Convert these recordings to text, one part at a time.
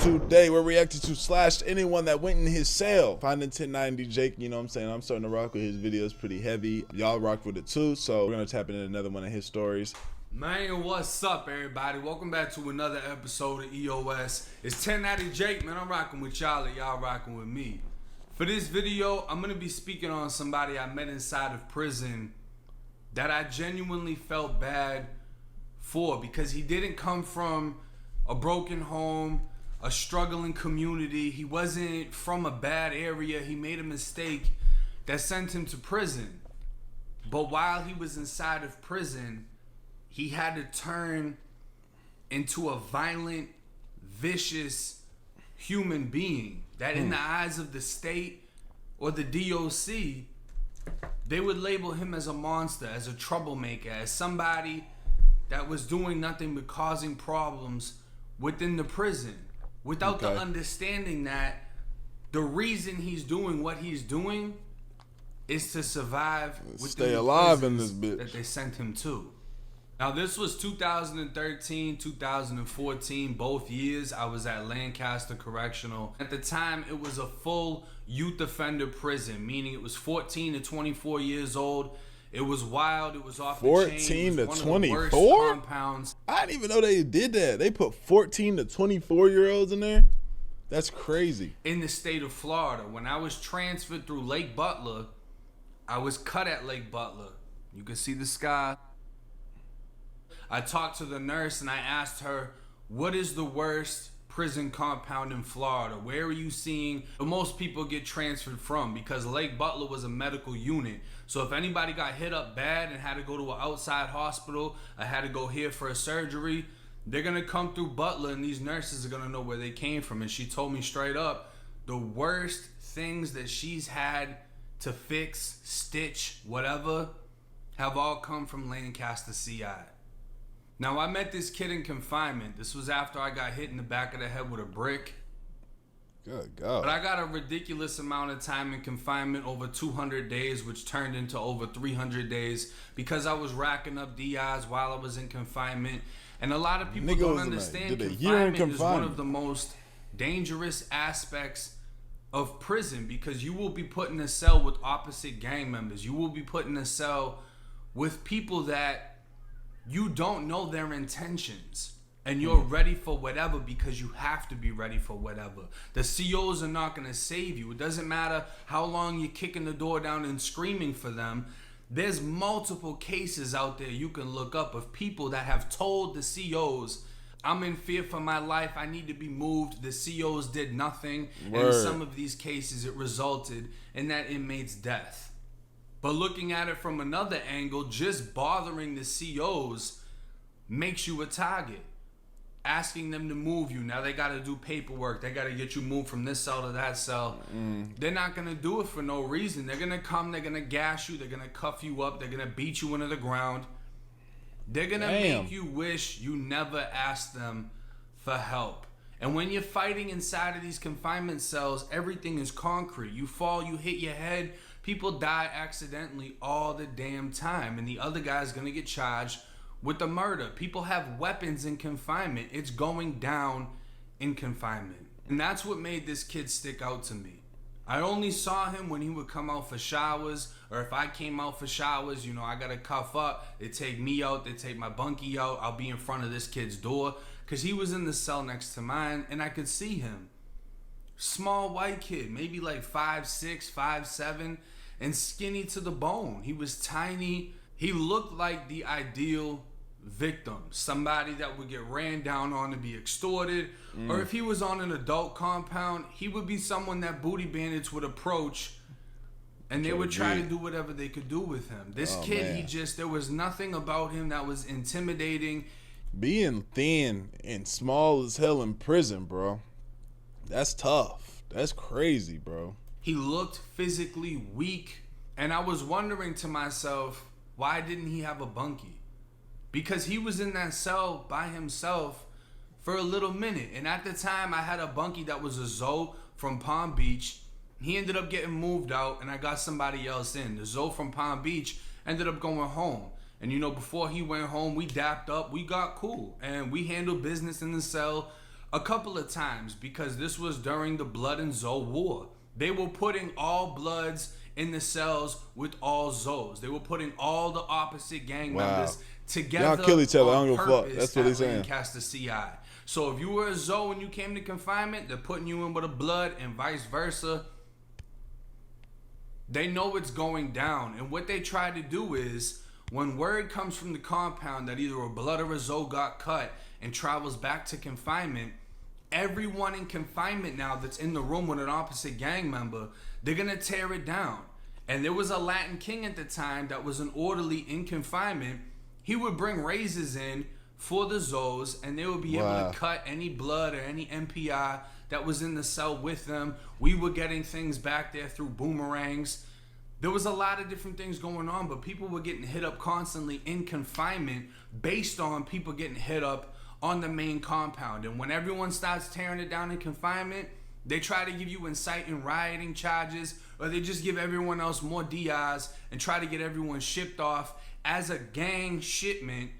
Today we're reacting to Slash anyone that went in his cell. Finding 1090 Jake, you know what I'm saying? I'm starting to rock with his videos pretty heavy. Y'all rock with it too, so we're gonna tap into another one of his stories. Man, what's up, everybody? Welcome back to another episode of EOS. It's 1090 Jake, man. I'm rocking with y'all and y'all rocking with me. For this video, I'm gonna be speaking on somebody I met inside of prison that I genuinely felt bad for, because he didn't come from a broken home, a struggling community. He wasn't from a bad area. He made a mistake that sent him to prison. But while he was inside of prison, he had to turn into a violent, vicious human being that in the eyes of the state or the DOC, they would label him as a monster, as a troublemaker, as somebody that was doing nothing but causing problems within the prison, without the understanding that the reason he's doing what he's doing is to survive, stay alive in this bitch that they sent him to. Now, this was 2013, 2014, both years I was at Lancaster Correctional. At the time, it was a full youth offender prison, meaning it was 14 to 24 years old. It was wild. It was off the chain. 14 to 24? Compounds. I didn't even know they did that. They put 14 to 24-year-olds in there? That's crazy. In the state of Florida. When I was transferred through Lake Butler, I was cut at Lake Butler. You can see the sky. I talked to the nurse and I asked her, what is the worst prison compound in Florida? Where are you seeing the most people get transferred from? Because Lake Butler was a medical unit. So if anybody got hit up bad and had to go to an outside hospital, or had to go here for a surgery, they're going to come through Butler and these nurses are going to know where they came from. And she told me straight up, the worst things that she's had to fix, stitch, whatever, have all come from Lancaster CI. Now, I met this kid in confinement. This was after I got hit in the back of the head with a brick. Good God. But I got a ridiculous amount of time in confinement, over 200 days, which turned into over 300 days, because I was racking up DIs while I was in confinement. And a lot of people don't understand confinement is one of the most dangerous aspects of prison, because you will be put in a cell with opposite gang members. You will be put in a cell with people that you don't know their intentions, and you're ready for whatever because you have to be ready for whatever. The COs are not going to save you. It doesn't matter how long you're kicking the door down and screaming for them. There's multiple cases out there you can look up of people that have told the COs, I'm in fear for my life, I need to be moved. The COs did nothing. And in some of these cases, it resulted in that inmate's death. But looking at it from another angle, just bothering the COs makes you a target. Asking them to move you. Now they got to do paperwork. They got to get you moved from this cell to that cell. They're not going to do it for no reason. They're going to come, they're going to gash you, they're going to cuff you up, they're going to beat you into the ground. They're going to make you wish you never asked them for help. And when you're fighting inside of these confinement cells, everything is concrete. You fall, you hit your head. People die accidentally all the damn time, and the other guy's gonna get charged with the murder. People have weapons in confinement. It's going down in confinement. And that's what made this kid stick out to me. I only saw him when he would come out for showers, or if I came out for showers, you know, I gotta cuff up. They take me out, they take my bunkie out. I'll be in front of this kid's door, because he was in the cell next to mine, and I could see him. Small white kid, maybe like 5'6", 5'7", and skinny to the bone. He was tiny. He looked like the ideal victim. Somebody that would get ran down on to be extorted. Or if he was on an adult compound, he would be someone that booty bandits would approach and they would try to do whatever they could do with him. This kid, there was nothing about him that was intimidating. Being thin and small as hell in prison, bro. That's tough. That's crazy, bro. He looked physically weak. And I was wondering to myself, why didn't he have a bunkie? Because he was in that cell by himself for a little minute. And at the time, I had a bunkie that was a Zoe from Palm Beach. He ended up getting moved out, and I got somebody else in. The Zoe from Palm Beach ended up going home. And, you know, before he went home, we dapped up. We got cool. And we handled business in the cell. A couple of times, because this was during the Blood and Zoe war. They were putting all Bloods in the cells with all Zoes. They were putting all the opposite gang members together. Y'all kill each other. I don't give a fuck. purpose That's what he's saying. Lancaster CI. So if you were a Zoe when you came to confinement, they're putting you in with a Blood and vice versa. They know what's going down. And what they try to do is, when word comes from the compound that either a Blood or a Zoe got cut and travels back to confinement, everyone in confinement now that's in the room with an opposite gang member, they're going to tear it down. And there was a Latin king at the time that was an orderly in confinement. He would bring razors in for the Zoes, and they would be able to cut any Blood or any MPI that was in the cell with them. We were getting things back there through boomerangs. There was a lot of different things going on, but people were getting hit up constantly in confinement based on people getting hit up on the main compound. And when everyone starts tearing it down in confinement, they try to give you inciting rioting charges, or they just give everyone else more DIs and try to get everyone shipped off as a gang shipment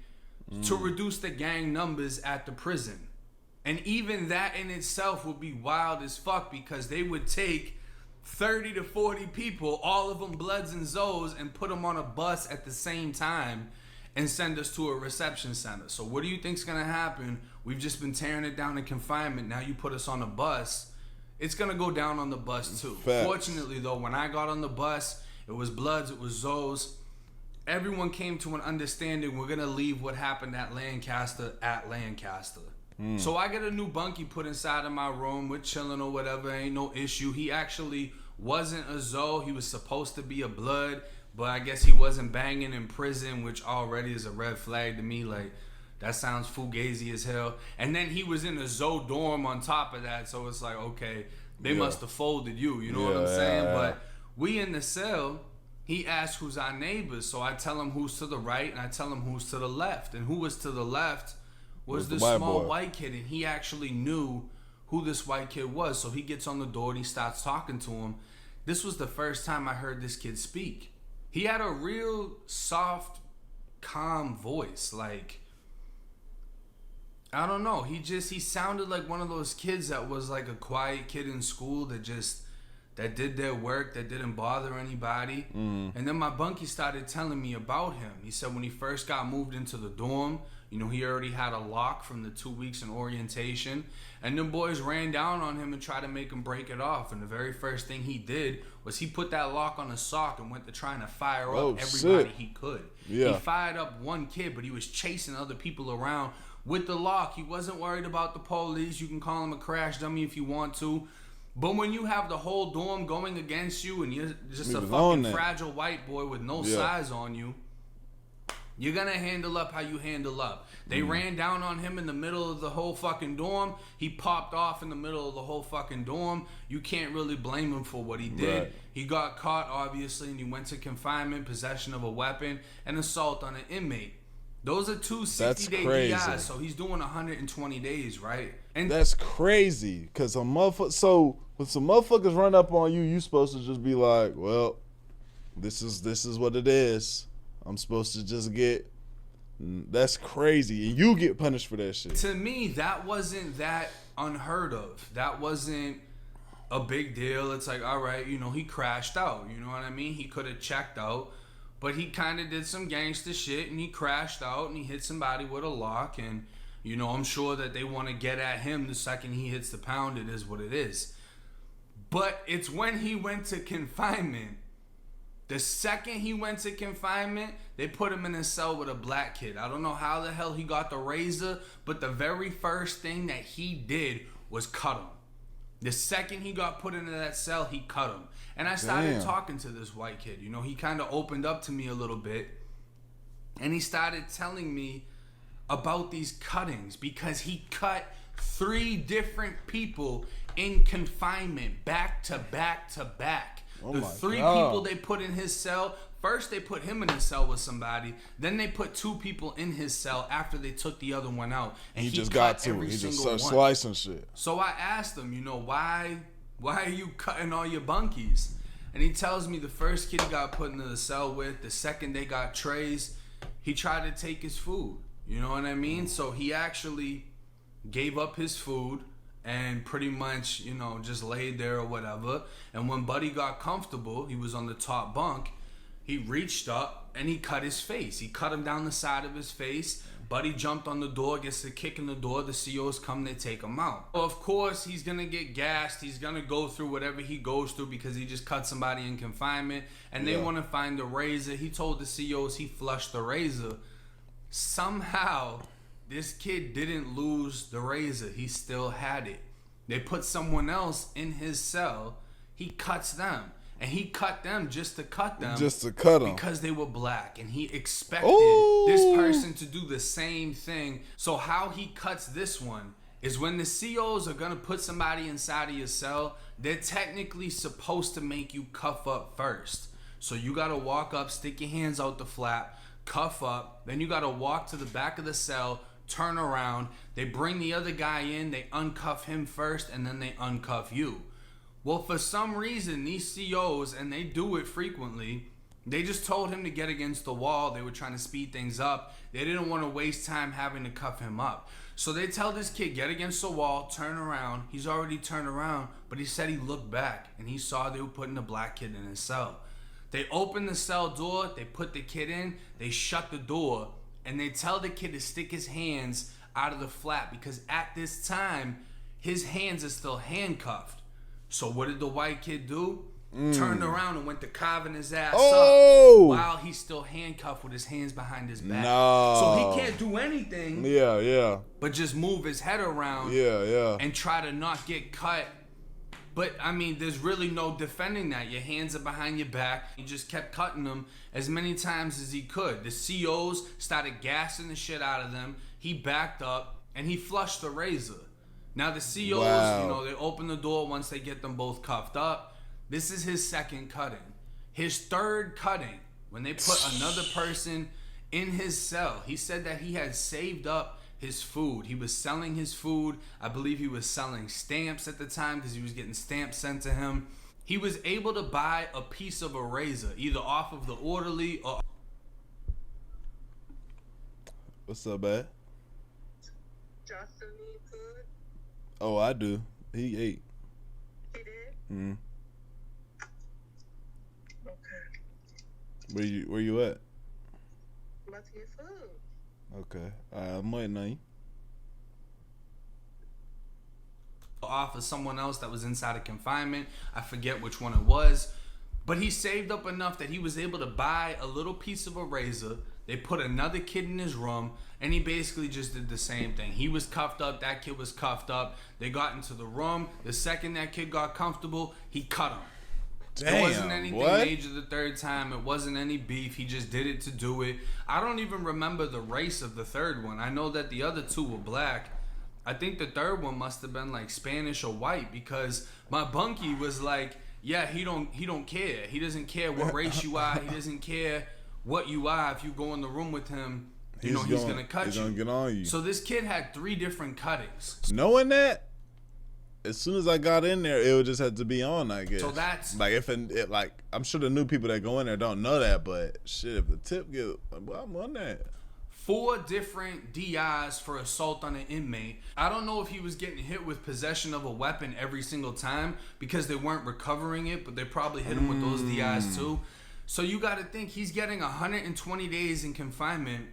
to reduce the gang numbers at the prison. And even that in itself would be wild as fuck, because they would take 30 to 40 people, all of them Bloods and Zoes, and put them on a bus at the same time and send us to a reception center. So what do you think's gonna happen? We've just been tearing it down in confinement. Now you put us on a bus. It's gonna go down on the bus too. Facts. Fortunately though, when I got on the bus, it was Bloods, it was Zoes. Everyone came to an understanding. We're gonna leave what happened at Lancaster at Lancaster. So I get a new bunkie put inside of my room. We're chilling or whatever. Ain't no issue. He actually wasn't a Zoe. He was supposed to be a Blood, but I guess he wasn't banging in prison, which already is a red flag to me. Like, that sounds fugazi as hell. And then he was in a Zoe dorm on top of that. So it's like, okay, they must have folded you. You know what I'm saying? But we in the cell, he asked who's our neighbors. So I tell him who's to the right and I tell him who's to the left. And who was to the left was this small white kid, and he actually knew who this white kid was. So he gets on the door and he starts talking to him. This was the first time I heard this kid speak. He had a real soft, calm voice. Like, I don't know. He sounded like one of those kids that was like a quiet kid in school that did their work, that didn't bother anybody. And then my bunkie started telling me about him. He said when he first got moved into the dorm, you know, he already had a lock from the 2 weeks in orientation. And them boys ran down on him and tried to make him break it off. And the very first thing he did was he put that lock on a sock and went to trying to fire up everybody he could. He fired up one kid, but he was chasing other people around with the lock. He wasn't worried about the police. You can call him a crash dummy if you want to. But when you have the whole dorm going against you and you're just a fucking fragile white boy with no size on you, you're gonna handle up how you handle up. They ran down on him in the middle of the whole fucking dorm. He popped off in the middle of the whole fucking dorm. You can't really blame him for what he did. He got caught, obviously, and he went to confinement, possession of a weapon, and assault on an inmate. Those are two 60-day DIs, so he's doing 120 days, right? And that's crazy, because so when some motherfuckers run up on you, you supposed to just be like, well, this is what it is. I'm supposed to just get. That's crazy, and you get punished for that shit. To me, that wasn't that unheard of. That wasn't a big deal. It's like, all right, you know, he crashed out. You know what I mean? He could have checked out, but he kind of did some gangster shit, and he crashed out, and he hit somebody with a lock, and you know, I'm sure that they want to get at him the second he hits the pound. It is what it is. But it's when he went to confinement. The second he went to confinement, they put him in a cell with a black kid. I don't know how the hell he got the razor, but the very first thing that he did was cut him. The second he got put into that cell, he cut him. And I started talking to this white kid. You know, he kind of opened up to me a little bit. And he started telling me about these cuttings because he cut 3 different people in confinement back to back to back. The 3 people they put in his cell, first they put him in his cell with somebody, then they put 2 people in his cell after they took the other one out. And he just got to it. He just started slicing shit. So I asked him, you know, why are you cutting all your bunkies? And he tells me the first kid he got put into the cell with, the second they got trays, he tried to take his food. You know what I mean? So he actually gave up his food, and pretty much, just laid there or whatever. And when Buddy got comfortable, he was on the top bunk, he reached up and he cut his face. He cut him down the side of his face. Buddy jumped on the door, gets a kick in the door. The COs come, they take him out. Of course, he's going to get gassed. He's going to go through whatever he goes through because he just cut somebody in confinement. And they want to find the razor. He told the COs he flushed the razor. Somehow, this kid didn't lose the razor. He still had it. They put someone else in his cell. He cuts them. And he cut them just to cut them. Just to cut them. Because they were black. And he expected this person to do the same thing. So how he cuts this one is when the COs are going to put somebody inside of your cell, they're technically supposed to make you cuff up first. So you got to walk up, stick your hands out the flap, cuff up. Then you got to walk to the back of the cell, turn around. They bring the other guy in. They uncuff him first, and then they uncuff you. Well, for some reason, these COs, and they do it frequently, they just told him to get against the wall. They were trying to speed things up. They didn't want to waste time having to cuff him up. So they tell this kid, get against the wall, turn around. He's already turned around, but he said he looked back, and he saw they were putting the black kid in his cell. They open the cell door, they put the kid in, they shut the door, and they tell the kid to stick his hands out of the flap because at this time, his hands are still handcuffed. So what did the white kid do? Turned around and went to carving his ass up while he's still handcuffed with his hands behind his back. No. So he can't do anything. Yeah. But just move his head around. Yeah. And try to not get cut. But, I mean, there's really no defending that. Your hands are behind your back. He just kept cutting them as many times as he could. The COs started gassing the shit out of them. He backed up, and he flushed the razor. Now, the COs, they open the door once they get them both cuffed up. This is his second cutting. His third cutting, when they put another person in his cell, he said that he had saved up his food. He was selling his food. I believe he was selling stamps at the time because he was getting stamps sent to him. He was able to buy a piece of a razor, either off of the orderly or... What's up, man? Justin need food? Oh, I do. He ate. He did? Mm-hmm. Okay. Where you at? I'm about to get food. Okay. I'm waiting on you. Off of someone else that was inside of confinement. I forget which one it was. But he saved up enough that he was able to buy a little piece of a razor. They put another kid in his room, and he basically just did the same thing. He was cuffed up. That kid was cuffed up. They got into the room. The second that kid got comfortable, he cut him. Damn, it wasn't anything major the third time. It wasn't any beef. He just did it to do it. I don't even remember the race of the third one. I know that the other two were black. I think the third one must have been like Spanish or white because my bunkie was like, yeah, he don't care. He doesn't care what race you are. He doesn't care what you are. If you go in the room with him, he's gonna cut you. He's gonna get on you. So this kid had 3 different cuttings. Knowing that, as soon as I got in there, it would just have to be on, I guess. So that's like like I'm sure the new people that go in there don't know that, but shit, if the tip get, well, I'm on that. 4 different DIs for assault on an inmate. I don't know if he was getting hit with possession of a weapon every single time because they weren't recovering it, but they probably hit him with those DIs too. So you got to think he's getting 120 days in confinement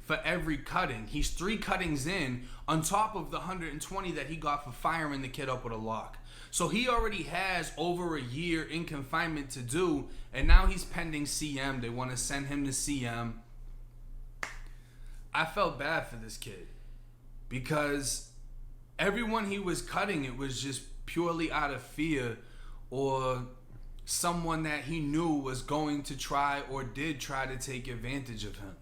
for every cutting. He's 3 cuttings in on top of the 120 that he got for firing the kid up with a lock. So he already has over a year in confinement to do, and now he's pending CM. They want to send him to CM. I felt bad for this kid because everyone he was cutting, it was just purely out of fear or someone that he knew was going to try or did try to take advantage of him.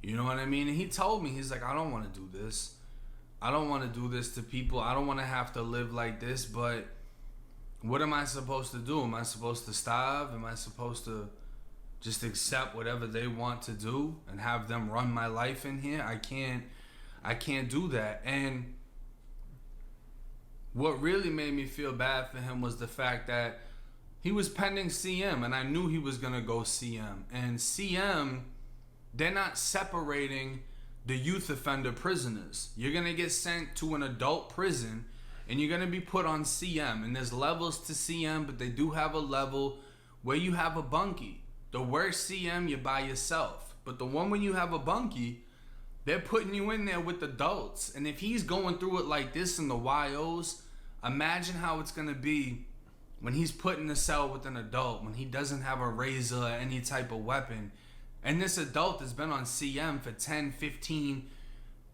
You know what I mean? And he told me, he's like, I don't want to do this. I don't want to do this to people. I don't want to have to live like this, but what am I supposed to do? Am I supposed to starve? Am I supposed to just accept whatever they want to do and have them run my life in here? I can't do that. And what really made me feel bad for him was the fact that he was pending CM, and I knew he was going to go CM. And CM, they're not separating the youth offender prisoners. You're going to get sent to an adult prison and you're going to be put on CM. And there's levels to CM, but they do have a level where you have a bunkie. The worst CM, you're by yourself. But the one when you have a bunkie, they're putting you in there with adults. And if he's going through it like this in the YOs, imagine how it's going to be when he's put in a cell with an adult, when he doesn't have a razor or any type of weapon. And this adult has been on CM for 10, 15,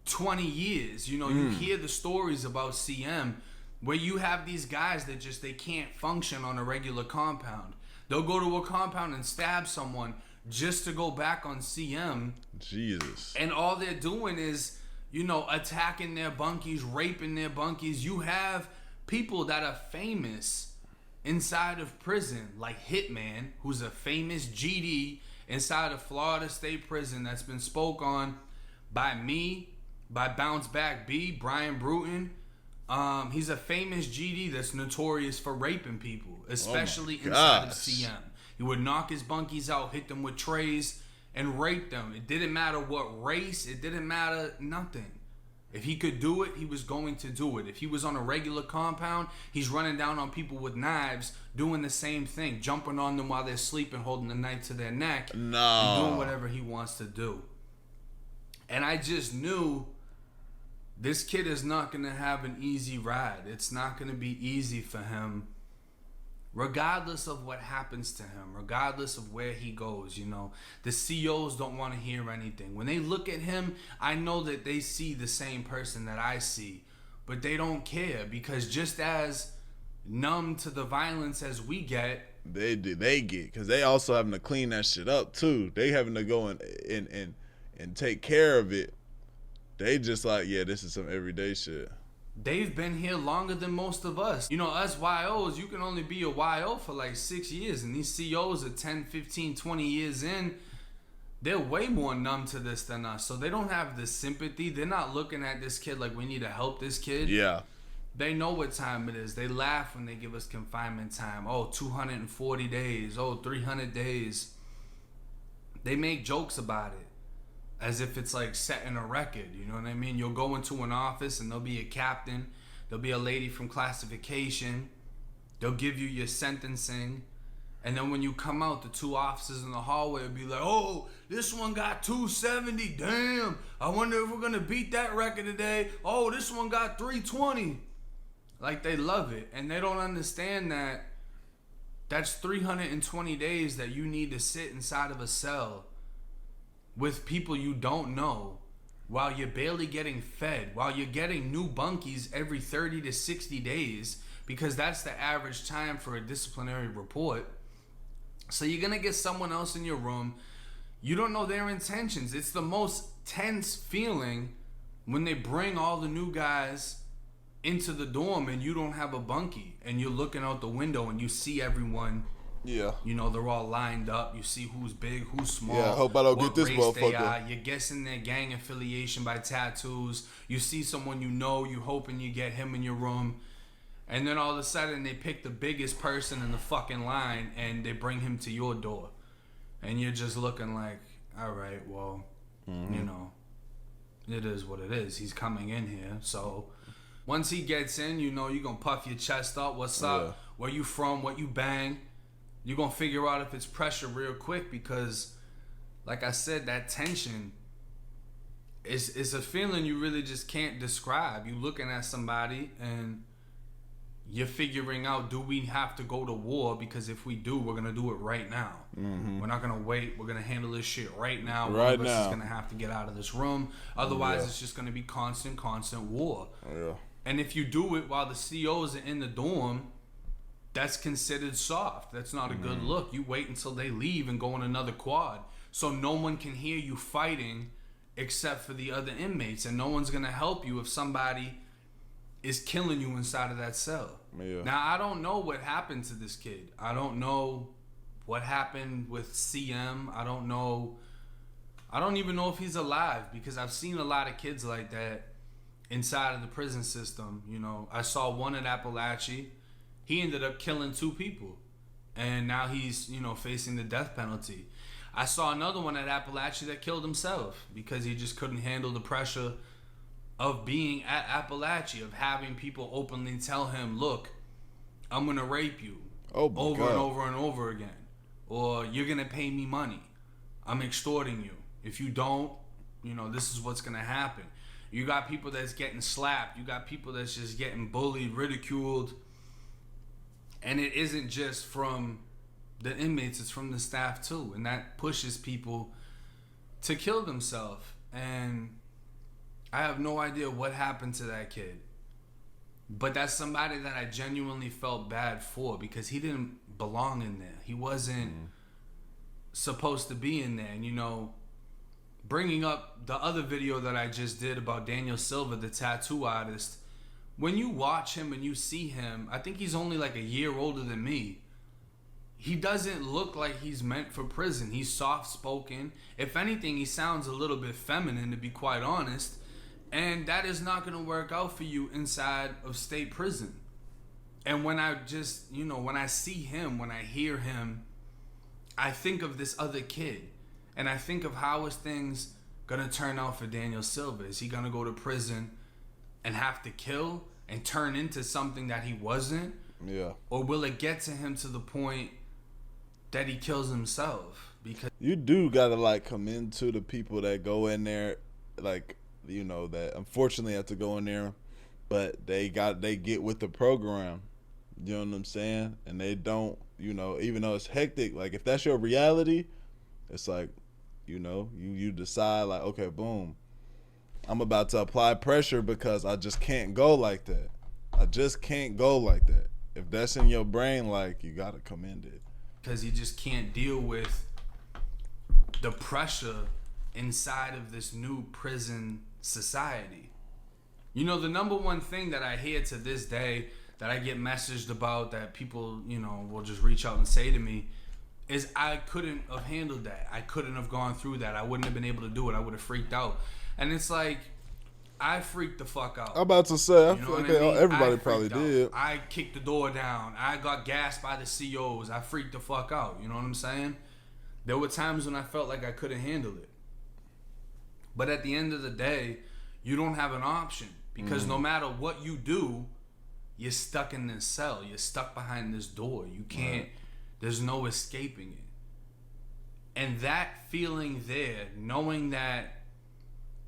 20 years. You know, you hear the stories about CM where you have these guys that just, they can't function on a regular compound. They'll go to a compound and stab someone just to go back on CM. Jesus. And all they're doing is, you know, attacking their bunkies, raping their bunkies. You have people that are famous inside of prison, like Hitman, who's a famous GD inside of Florida State Prison that's been spoke on by me, by Bounce Back B, Brian Bruton. He's a famous GD that's notorious for raping people, especially inside of CM. He would knock his bunkies out, hit them with trays, and rape them. It didn't matter what race. It didn't matter nothing. If he could do it, he was going to do it. If he was on a regular compound, he's running down on people with knives, doing the same thing, jumping on them while they're sleeping, holding the knife to their neck, and doing whatever he wants to do. And I just knew this kid is not going to have an easy ride. It's not going to be easy for him, regardless of what happens to him, regardless of where he goes. You know, the COs don't want to hear anything. When they look at him, I know that they see the same person that I see, but they don't care, because just as numb to the violence as we get, they get, because they also having to clean that shit up too. They having to go and take care of it. They just like, yeah, this is some everyday shit. They've been here longer than most of us. You know, us YOs, you can only be a YO for like 6 years. And these COs are 10, 15, 20 years in. They're way more numb to this than us. So they don't have the sympathy. They're not looking at this kid like we need to help this kid. Yeah. They know what time it is. They laugh when they give us confinement time. Oh, 240 days. Oh, 300 days. They make jokes about it, as if it's like setting a record, you know what I mean? You'll go into an office and there'll be a captain, there'll be a lady from classification, they'll give you your sentencing, and then when you come out, the two officers in the hallway will be like, oh, this one got 270, damn, I wonder if we're gonna beat that record today. Oh, this one got 320. Like, they love it, and they don't understand that that's 320 days that you need to sit inside of a cell with people you don't know, while you're barely getting fed, while you're getting new bunkies every 30 to 60 days, because that's the average time for a disciplinary report. So you're going to get someone else in your room. You don't know their intentions. It's the most tense feeling when they bring all the new guys into the dorm and you don't have a bunkie, and you're looking out the window and you see everyone. Yeah. You know, they're all lined up. You see who's big, who's small. Yeah, I hope I don't get this motherfucker. You're guessing their gang affiliation by tattoos. You see someone you know, you hoping you get him in your room. And then all of a sudden, they pick the biggest person in the fucking line and they bring him to your door. And you're just looking like, all right, well, you know, it is what it is. He's coming in here. So once he gets in, you know, you're going to puff your chest up. What's up? Where you from? What you bang? You're going to figure out if it's pressure real quick, because, like I said, that tension is a feeling you really just can't describe. You looking at somebody and you're figuring out, do we have to go to war? Because if we do, we're going to do it right now. We're not going to wait. We're going to handle this shit right now. One of us is going to have to get out of this room. Otherwise, it's just going to be constant war. And if you do it while the COs are in the dorm, that's considered soft. That's not a good look. You wait until they leave and go on another quad, so no one can hear you fighting except for the other inmates, and no one's going to help you if somebody is killing you inside of that cell. Now, I don't know what happened to this kid. I don't know what happened with CM. I don't even know if he's alive, because I've seen a lot of kids like that inside of the prison system. You know, I saw one at Appalachia. He ended up killing 2 people, and now he's, you know, facing the death penalty. I saw another one at Appalachia that killed himself because he just couldn't handle the pressure of being at Appalachia, of having people openly tell him, look, I'm going to rape you over and over and over again. Or you're going to pay me money. I'm extorting you. If you don't, this is what's going to happen. You got people that's getting slapped. You got people that's just getting bullied, ridiculed. And it isn't just from the inmates, it's from the staff too. And that pushes people to kill themselves. And I have no idea what happened to that kid. But that's somebody that I genuinely felt bad for because he didn't belong in there. He wasn't supposed to be in there. And, bringing up the other video that I just did about Daniel Silva, the tattoo artist, when you watch him and you see him, I think he's only like a year older than me. He doesn't look like he's meant for prison. He's soft-spoken. If anything, he sounds a little bit feminine, to be quite honest. And that is not going to work out for you inside of state prison. And when I just, when I see him, when I hear him, I think of this other kid. And I think of how is things going to turn out for Daniel Silva. Is he going to go to prison and have to kill and turn into something that he wasn't? Yeah. Or will it get to him to the point that he kills himself? Because you do gotta commend to the people that go in there, that unfortunately have to go in there, but they get with the program. You know what I'm saying? And they don't, even though it's hectic, if that's your reality, it's you decide okay, boom, I'm about to apply pressure because I just can't go like that. I just can't go like that. If that's in your brain, you gotta commend it. Because he just can't deal with the pressure inside of this new prison society. The number one thing that I hear to this day that I get messaged about, that people, will just reach out and say to me, is I couldn't have handled that. I couldn't have gone through that. I wouldn't have been able to do it. I would have freaked out. And it's I freaked the fuck out. I'm about to say, I feel like everybody probably did. I kicked the door down. I got gassed by the COs. I freaked the fuck out. You know what I'm saying? There were times when I felt like I couldn't handle it. But at the end of the day, you don't have an option. Because no matter what you do, you're stuck in this cell. You're stuck behind this door. You can't, there's no escaping it. And that feeling there, knowing that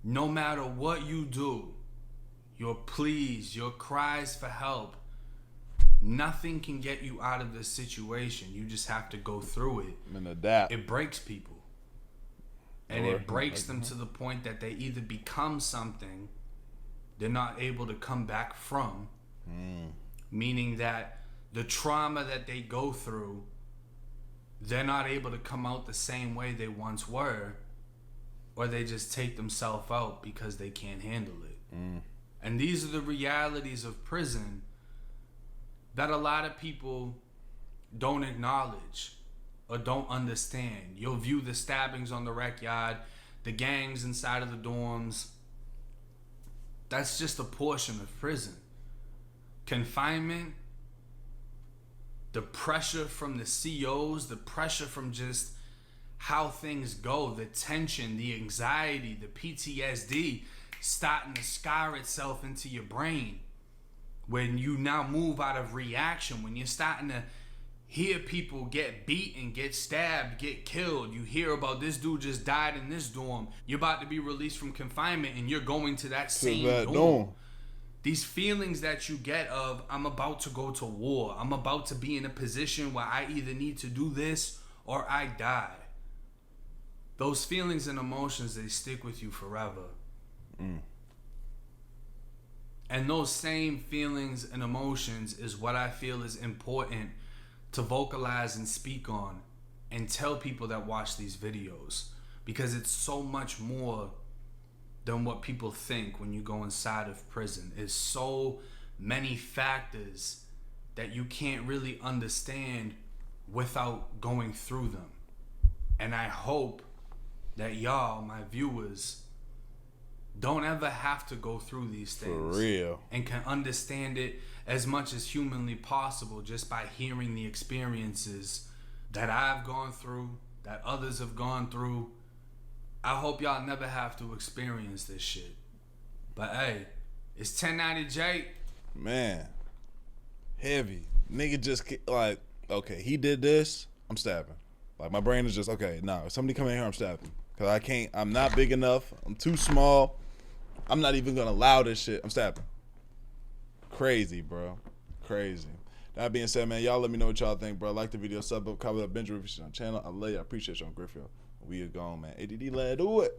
no matter what you do, your pleas, your cries for help, nothing can get you out of this situation. You just have to go through it and adapt. It breaks people. And it breaks them to the point that they either become something they're not able to come back from, meaning that the trauma that they go through, they're not able to come out the same way they once were, or they just take themselves out because they can't handle it. And these are the realities of prison that a lot of people don't acknowledge or don't understand. You'll view the stabbings on the rec yard, the gangs inside of the dorms. That's just a portion of prison. Confinement, the pressure from the COs, the pressure from just how things go, the tension, the anxiety, the PTSD starting to scar itself into your brain. When you now move out of reaction, when you're starting to hear people get beaten, get stabbed, get killed. You hear about this dude just died in this dorm. You're about to be released from confinement and you're going to that same dorm. These feelings that you get of, I'm about to go to war. I'm about to be in a position where I either need to do this or I die. Those feelings and emotions, they stick with you forever. And those same feelings and emotions is what I feel is important to vocalize and speak on and tell people that watch these videos, because it's so much more than what people think when you go inside of prison. It's so many factors that you can't really understand without going through them. And I hope that y'all, my viewers, don't ever have to go through these things. For real. And can understand it as much as humanly possible just by hearing the experiences that I've gone through, that others have gone through. I hope y'all never have to experience this shit. But hey, it's 1090 J. Man, heavy. Nigga just like, okay, he did this, I'm stabbing. Like, my brain is just, okay, nah, if somebody come in here, I'm stabbing. Because I can't, I'm not big enough, I'm too small, I'm not even going to allow this shit, I'm stabbing. Crazy, bro. Crazy. That being said, man, y'all let me know what y'all think, bro. Like the video, sub up, comment up, binge review on the channel. I love you, I appreciate you on Griffith. We are gone, man. ADD, let do it.